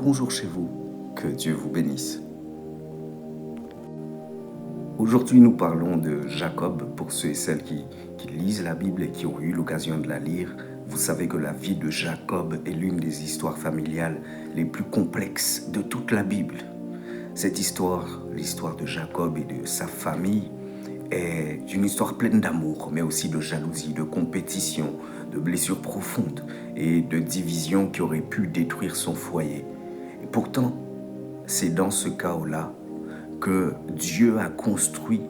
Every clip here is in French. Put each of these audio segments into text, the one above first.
bonjour chez vous, que Dieu vous bénisse. Aujourd'hui, nous parlons de Jacob. Pour ceux et celles qui lisent la Bible et qui ont eu l'occasion de la lire, vous savez que la vie de Jacob est l'une des histoires familiales les plus complexes de toute la Bible. Cette histoire, l'histoire de Jacob et de sa famille, est une histoire pleine d'amour, mais aussi de jalousie, de compétition, de blessures profondes et de divisions qui auraient pu détruire son foyer. Et pourtant, c'est dans ce chaos-là que Dieu a construit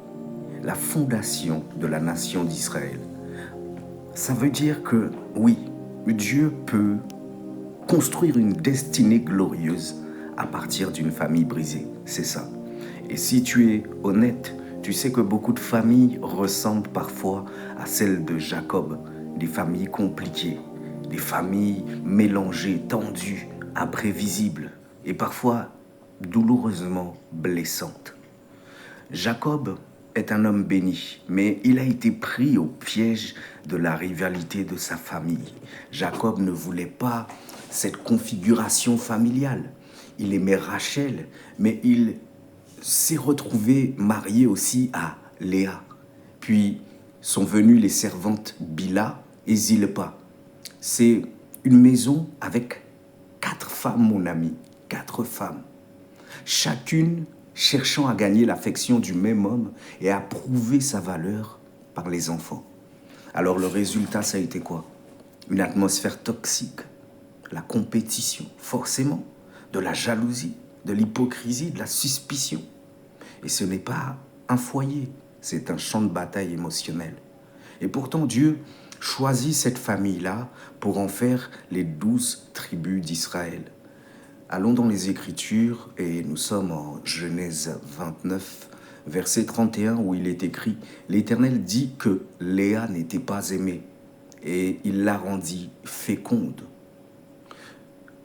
la fondation de la nation d'Israël. Ça veut dire que, oui, Dieu peut construire une destinée glorieuse à partir d'une famille brisée. C'est ça. Et si tu es honnête, tu sais que beaucoup de familles ressemblent parfois à celles de Jacob, des familles compliquées, des familles mélangées, tendues, imprévisibles et parfois douloureusement blessantes. Jacob est un homme béni, mais il a été pris au piège de la rivalité de sa famille. Jacob ne voulait pas cette configuration familiale. Il aimait Rachel, mais il s'est retrouvé marié aussi à Léa. Puis sont venues les servantes Bila et Zilpa. C'est une maison avec 4 femmes, mon ami, 4 femmes. Chacune cherchant à gagner l'affection du même homme et à prouver sa valeur par les enfants. Alors le résultat, ça a été quoi? Une atmosphère toxique, la compétition, forcément, de la jalousie, de l'hypocrisie, de la suspicion. Et ce n'est pas un foyer, c'est un champ de bataille émotionnel. Et pourtant, Dieu choisit cette famille-là pour en faire les 12 tribus d'Israël. Allons dans les Écritures et nous sommes en Genèse 29, verset 31, où il est écrit « L'Éternel dit que Léa n'était pas aimée et il la rendit féconde. »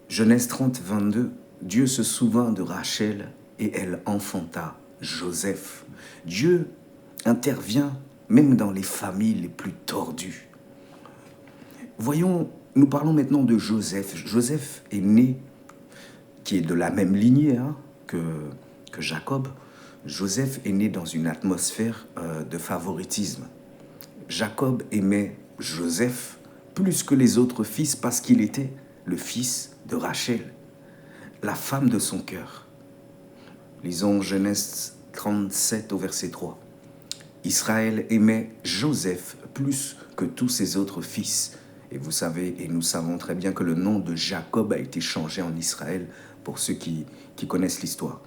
Genèse 30, 22, Dieu se souvint de Rachel et elle enfanta Joseph. Dieu intervient même dans les familles les plus tordues. Voyons, nous parlons maintenant de Joseph. Joseph est né, qui est de la même lignée que Jacob. Joseph est né dans une atmosphère de favoritisme. Jacob aimait Joseph plus que les autres fils parce qu'il était le fils de Rachel, la femme de son cœur. Lisons Genèse 37 au verset 3. Israël aimait Joseph plus que tous ses autres fils. Et vous savez, et nous savons très bien que le nom de Jacob a été changé en Israël pour ceux qui connaissent l'histoire.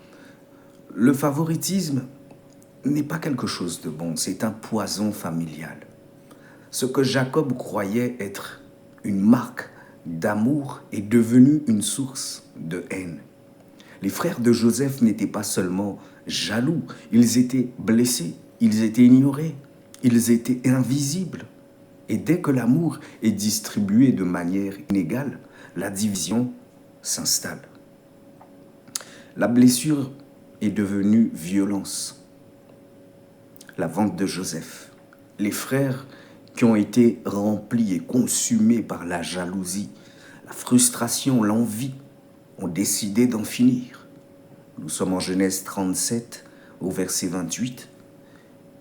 Le favoritisme n'est pas quelque chose de bon, c'est un poison familial. Ce que Jacob croyait être une marque d'amour est devenu une source de haine. Les frères de Joseph n'étaient pas seulement jaloux, ils étaient blessés, ils étaient ignorés, ils étaient invisibles. Et dès que l'amour est distribué de manière inégale, la division s'installe. La blessure est devenue violence. La vente de Joseph. Les frères qui ont été remplis et consumés par la jalousie, la frustration, l'envie, ont décidé d'en finir. Nous sommes en Genèse 37, au verset 28.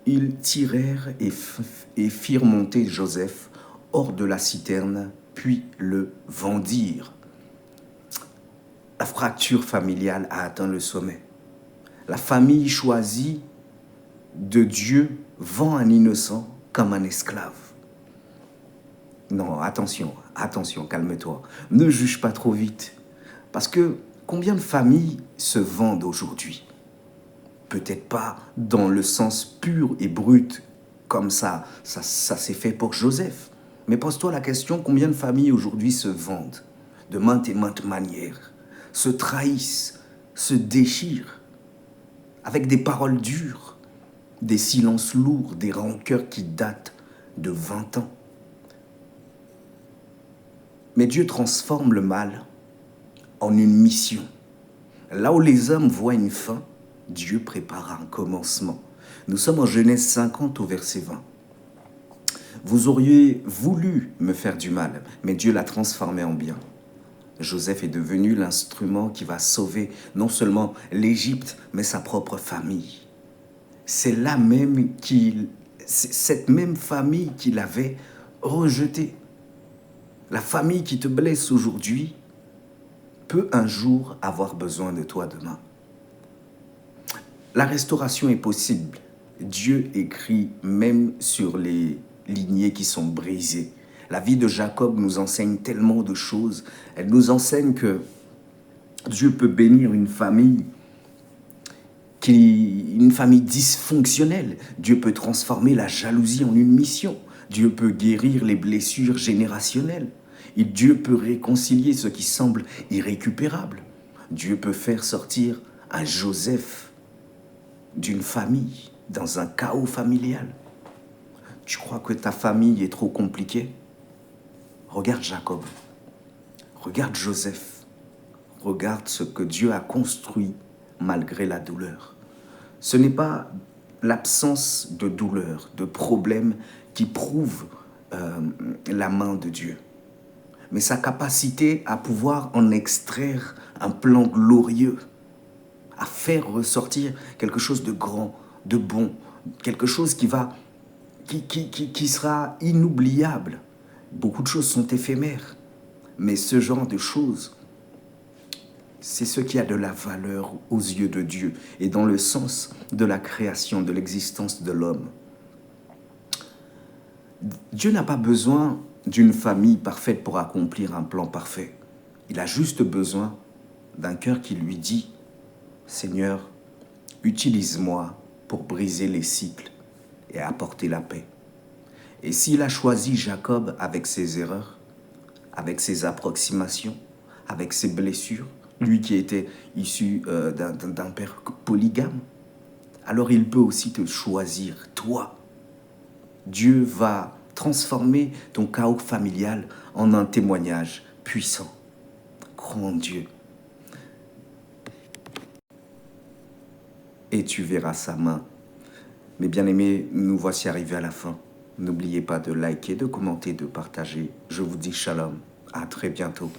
Ils tirèrent et firent monter Joseph hors de la citerne, puis le vendirent. La fracture familiale a atteint le sommet. La famille choisie de Dieu vend un innocent comme un esclave. Non, attention, calme-toi. Ne juge pas trop vite. Parce que combien de familles se vendent aujourd'hui? Peut-être pas dans le sens pur et brut, comme ça s'est fait pour Joseph. Mais pose-toi la question, combien de familles aujourd'hui se vendent de maintes et maintes manières, se trahissent, se déchirent, avec des paroles dures, des silences lourds, des rancœurs qui datent de 20 ans. Mais Dieu transforme le mal en une mission. Là où les hommes voient une fin, Dieu prépare un commencement. Nous sommes en Genèse 50 au verset 20. Vous auriez voulu me faire du mal, mais Dieu l'a transformé en bien. Joseph est devenu l'instrument qui va sauver non seulement l'Égypte, mais sa propre famille. C'est cette même famille qu'il avait rejetée. La famille qui te blesse aujourd'hui peut un jour avoir besoin de toi demain. La restauration est possible. Dieu écrit même sur les lignées qui sont brisées. La vie de Jacob nous enseigne tellement de choses. Elle nous enseigne que Dieu peut bénir une famille dysfonctionnelle. Dieu peut transformer la jalousie en une mission. Dieu peut guérir les blessures générationnelles. Et Dieu peut réconcilier ce qui semble irrécupérable. Dieu peut faire sortir un Joseph d'une famille dans un chaos familial. Tu crois que ta famille est trop compliquée? Regarde Jacob, regarde Joseph, regarde ce que Dieu a construit malgré la douleur. Ce n'est pas l'absence de douleur, de problème qui prouve la main de Dieu, mais sa capacité à pouvoir en extraire un plan glorieux, à faire ressortir quelque chose de grand, de bon, quelque chose qui sera inoubliable. Beaucoup de choses sont éphémères, mais ce genre de choses, c'est ce qui a de la valeur aux yeux de Dieu et dans le sens de la création, de l'existence de l'homme. Dieu n'a pas besoin d'une famille parfaite pour accomplir un plan parfait. Il a juste besoin d'un cœur qui lui dit « Seigneur, utilise-moi pour briser les cycles et apporter la paix. » Et s'il a choisi Jacob avec ses erreurs, avec ses approximations, avec ses blessures, lui qui était issu d'un père polygame, alors il peut aussi te choisir, toi. Dieu va transformer ton chaos familial en un témoignage puissant. Crois en Dieu. Et tu verras sa main. Mes bien-aimés, nous voici arrivés à la fin. N'oubliez pas de liker, de commenter, de partager. Je vous dis shalom. À très bientôt.